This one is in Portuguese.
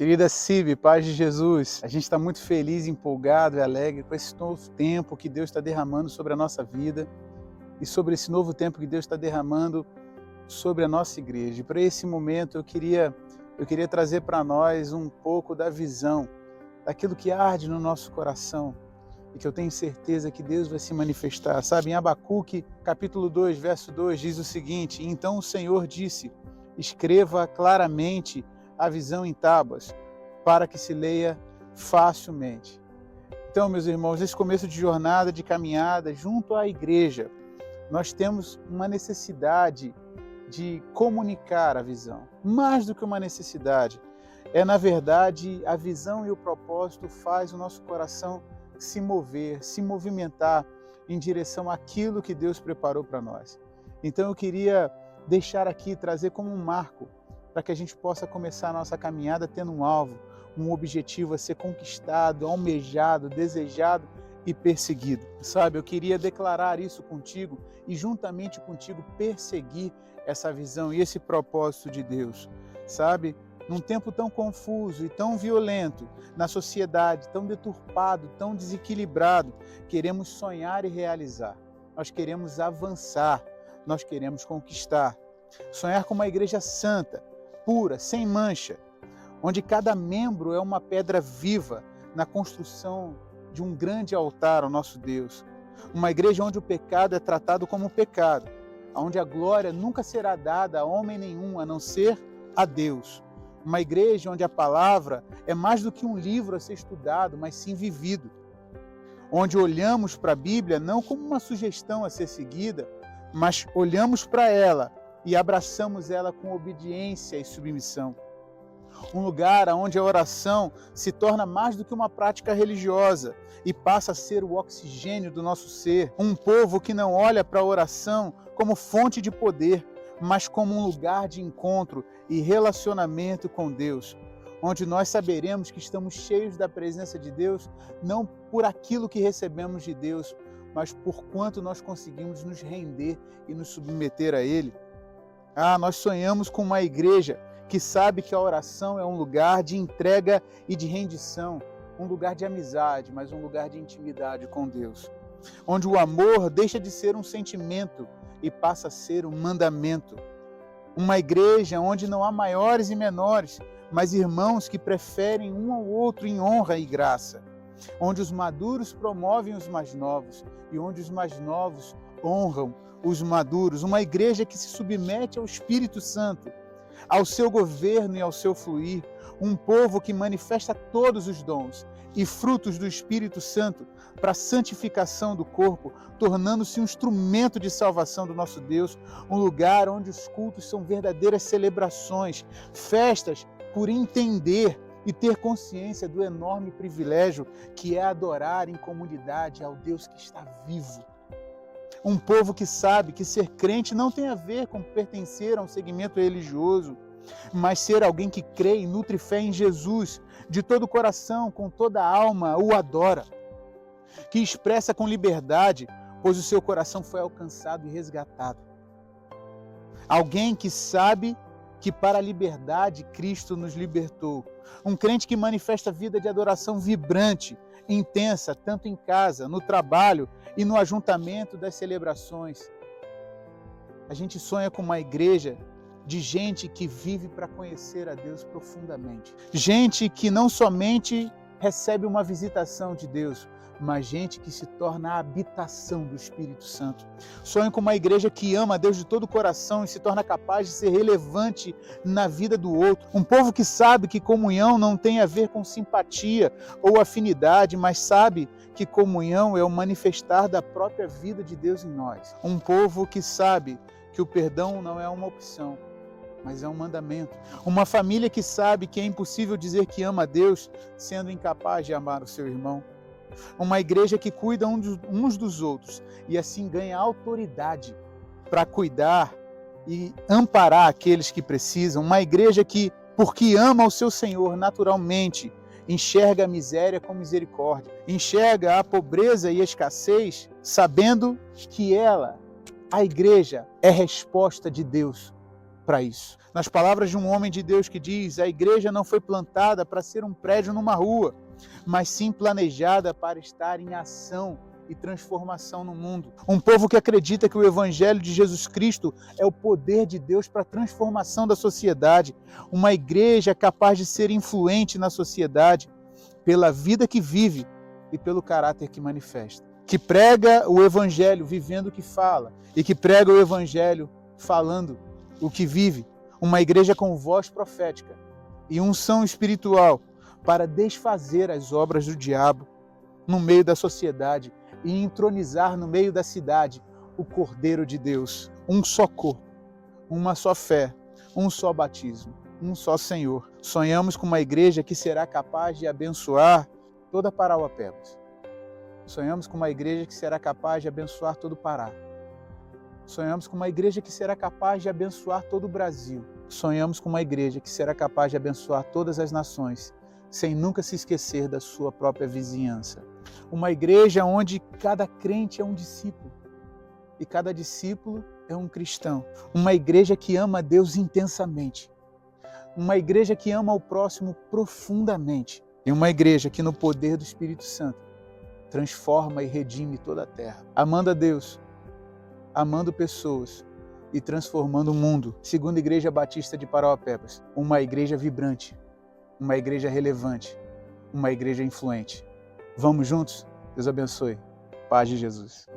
Querida Cibe, paz de Jesus, a gente está muito feliz, empolgado e alegre com esse novo tempo que Deus está derramando sobre a nossa vida e sobre esse novo tempo que Deus está derramando sobre a nossa igreja. E para esse momento eu queria trazer para nós um pouco da visão, daquilo que arde no nosso coração e que eu tenho certeza que Deus vai se manifestar. Sabe, em Abacuque, capítulo 2, verso 2, diz o seguinte: então o Senhor disse, escreva claramente a visão em tábuas, para que se leia facilmente. Então, meus irmãos, nesse começo de jornada, de caminhada, junto à igreja, nós temos uma necessidade de comunicar a visão. Mais do que uma necessidade, na verdade, a visão e o propósito faz o nosso coração se mover, se movimentar em direção àquilo que Deus preparou para nós. Então eu queria deixar aqui, trazer como um marco, para que a gente possa começar a nossa caminhada tendo um alvo, um objetivo a ser conquistado, almejado, desejado e perseguido. Sabe, eu queria declarar isso contigo e juntamente contigo perseguir essa visão e esse propósito de Deus. Sabe, num tempo tão confuso e tão violento, na sociedade tão deturpado, tão desequilibrado, queremos sonhar e realizar. Nós queremos avançar, nós queremos conquistar. Sonhar com uma igreja santa, pura, sem mancha, onde cada membro é uma pedra viva na construção de um grande altar ao nosso Deus. Uma igreja onde o pecado é tratado como pecado, onde a glória nunca será dada a homem nenhum, a não ser a Deus. Uma igreja onde a palavra é mais do que um livro a ser estudado, mas sim vivido. Onde olhamos para a Bíblia não como uma sugestão a ser seguida, mas olhamos para ela e abraçamos ela com obediência e submissão. Um lugar onde a oração se torna mais do que uma prática religiosa e passa a ser o oxigênio do nosso ser. Um povo que não olha para a oração como fonte de poder, mas como um lugar de encontro e relacionamento com Deus, onde nós saberemos que estamos cheios da presença de Deus, não por aquilo que recebemos de Deus, mas por quanto nós conseguimos nos render e nos submeter a Ele. Nós sonhamos com uma igreja que sabe que a oração é um lugar de entrega e de rendição, um lugar de amizade, mas um lugar de intimidade com Deus, onde o amor deixa de ser um sentimento e passa a ser um mandamento. Uma igreja onde não há maiores e menores, mas irmãos que preferem um ao outro em honra e graça, onde os maduros promovem os mais novos e onde os mais novos honram os maduros. Uma igreja que se submete ao Espírito Santo, ao seu governo e ao seu fluir. Um povo que manifesta todos os dons e frutos do Espírito Santo para a santificação do corpo, tornando-se um instrumento de salvação do nosso Deus. Um lugar onde os cultos são verdadeiras celebrações, festas por entender e ter consciência do enorme privilégio que é adorar em comunidade ao Deus que está vivo. Um povo que sabe que ser crente não tem a ver com pertencer a um segmento religioso, mas ser alguém que crê e nutre fé em Jesus, de todo o coração, com toda a alma, o adora. Que expressa com liberdade, pois o seu coração foi alcançado e resgatado. Alguém que sabe que para a liberdade Cristo nos libertou. Um crente que manifesta vida de adoração vibrante, intensa, tanto em casa, no trabalho e no ajuntamento das celebrações. A gente sonha com uma igreja de gente que vive para conhecer a Deus profundamente. Gente que não somente recebe uma visitação de Deus, mas gente que se torna a habitação do Espírito Santo. Sonho com uma igreja que ama a Deus de todo o coração e se torna capaz de ser relevante na vida do outro. Um povo que sabe que comunhão não tem a ver com simpatia ou afinidade, mas sabe que comunhão é o manifestar da própria vida de Deus em nós. Um povo que sabe que o perdão não é uma opção, mas é um mandamento. Uma família que sabe que é impossível dizer que ama a Deus sendo incapaz de amar o seu irmão. Uma igreja que cuida uns dos outros e assim ganha autoridade para cuidar e amparar aqueles que precisam. Uma igreja que, porque ama o seu Senhor naturalmente, enxerga a miséria com misericórdia, enxerga a pobreza e a escassez, sabendo que ela, a igreja, é resposta de Deus para isso. Nas palavras de um homem de Deus que diz: a igreja não foi plantada para ser um prédio numa rua, mas sim planejada para estar em ação e transformação no mundo. Um povo que acredita que o Evangelho de Jesus Cristo é o poder de Deus para a transformação da sociedade. Uma igreja capaz de ser influente na sociedade pela vida que vive e pelo caráter que manifesta. Que prega o Evangelho vivendo o que fala e que prega o Evangelho falando o que vive. Uma igreja com voz profética e unção espiritual para desfazer as obras do diabo no meio da sociedade e entronizar no meio da cidade o Cordeiro de Deus. Um só corpo, uma só fé, um só batismo, um só Senhor. Sonhamos com uma igreja que será capaz de abençoar toda Parauapebas. Sonhamos com uma igreja que será capaz de abençoar todo o Pará. Sonhamos com uma igreja que será capaz de abençoar todo o Brasil. Sonhamos com uma igreja que será capaz de abençoar todas as nações, sem nunca se esquecer da sua própria vizinhança. Uma igreja onde cada crente é um discípulo e cada discípulo é um cristão. Uma igreja que ama a Deus intensamente. Uma igreja que ama o próximo profundamente. E uma igreja que, no poder do Espírito Santo, transforma e redime toda a terra. Amando a Deus, amando pessoas e transformando o mundo. Segunda Igreja Batista de Parauapebas. Uma igreja vibrante, uma igreja relevante, uma igreja influente. Vamos juntos? Deus abençoe. Paz de Jesus.